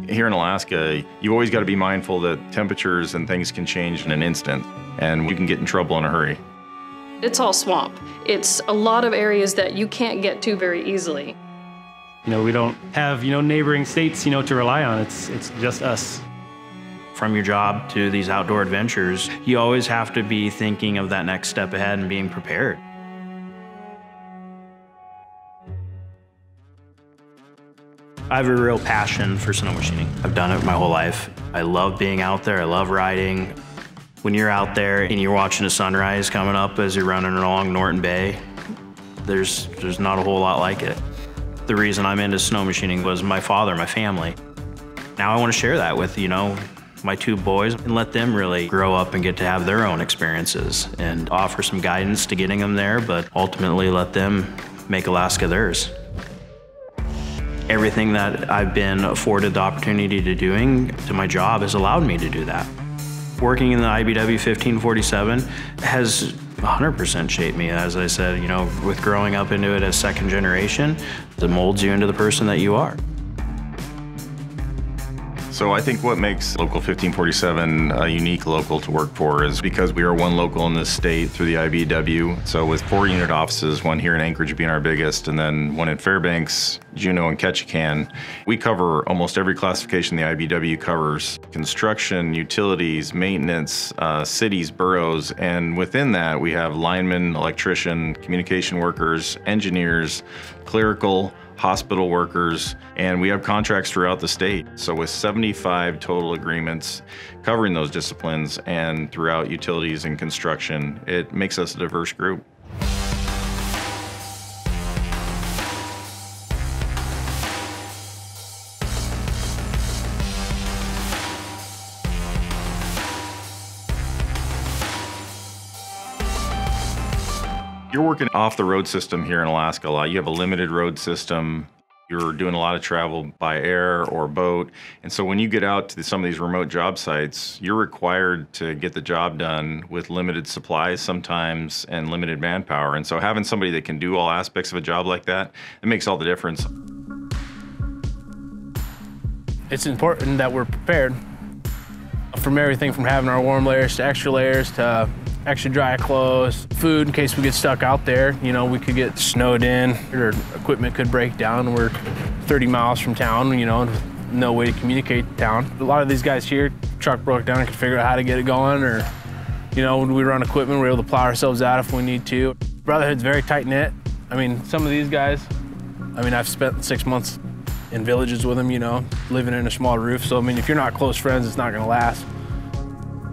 Here in Alaska, you always got to be mindful that temperatures and things can change in an instant, and you can get in trouble in a hurry. It's all swamp. It's a lot of areas that you can't get to very easily. We don't have, neighboring states, to rely on. It's just us. From your job to these outdoor adventures, you always have to be thinking of that next step ahead and being prepared. I have a real passion for snow machining. I've done it my whole life. I love being out there, I love riding. When you're out there and you're watching a sunrise coming up as you're running along Norton Bay, there's not a whole lot like it. The reason I'm into snow machining was my father, my family. Now I want to share that with, my two boys and let them really grow up and get to have their own experiences and offer some guidance to getting them there, but ultimately let them make Alaska theirs. Everything that I've been afforded the opportunity to doing to my job has allowed me to do that. Working in the IBEW 1547 has 100% shaped me, as I said, with growing up into it as second generation, it molds you into the person that you are. So I think what makes Local 1547 a unique local to work for is because we are one local in this state through the IBEW. So with 4 unit offices, one here in Anchorage being our biggest, and then one in Fairbanks, Juneau, and Ketchikan, we cover almost every classification the IBEW covers: construction, utilities, maintenance, cities, boroughs, and within that we have linemen, electrician, communication workers, engineers, clerical, hospital workers, and we have contracts throughout the state. So with 75 total agreements covering those disciplines and throughout utilities and construction, it makes us a diverse group. You're working off the road system here in Alaska a lot. You have a limited road system. You're doing a lot of travel by air or boat. And so when you get out to some of these remote job sites, you're required to get the job done with limited supplies sometimes and limited manpower. And so having somebody that can do all aspects of a job like that, it makes all the difference. It's important that we're prepared from everything from having our warm layers to extra layers to extra dry clothes, food in case we get stuck out there. We could get snowed in, or equipment could break down. We're 30 miles from town, no way to communicate to town. A lot of these guys here, truck broke down and could figure out how to get it going, or, when we run equipment, we're able to plow ourselves out if we need to. Brotherhood's very tight-knit. Some of these guys, I've spent 6 months in villages with them, living in a small roof. So, if you're not close friends, it's not gonna last.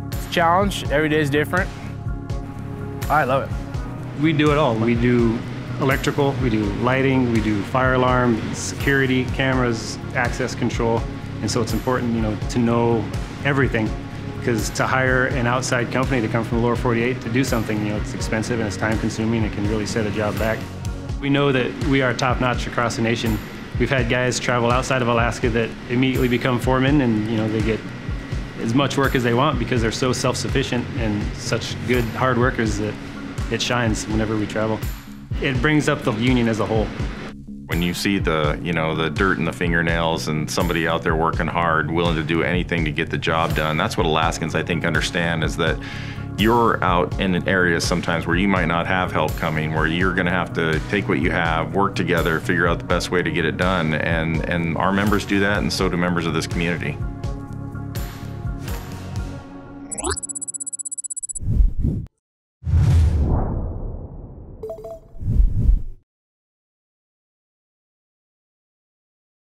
It's a challenge, every day is different. I love it. We do it all. We do electrical, we do lighting, we do fire alarm, security, cameras, access control. And so it's important, to know everything, because to hire an outside company to come from the lower 48 to do something, it's expensive and it's time consuming. It can really set a job back. We know that we are top notch across the nation. We've had guys travel outside of Alaska that immediately become foremen, and they get as much work as they want because they're so self-sufficient and such good hard workers that it shines whenever we travel. It brings up the union as a whole. When you see the dirt in the fingernails and somebody out there working hard, willing to do anything to get the job done, that's what Alaskans, I think, understand, is that you're out in areas sometimes where you might not have help coming, where you're gonna have to take what you have, work together, figure out the best way to get it done. And our members do that, and so do members of this community.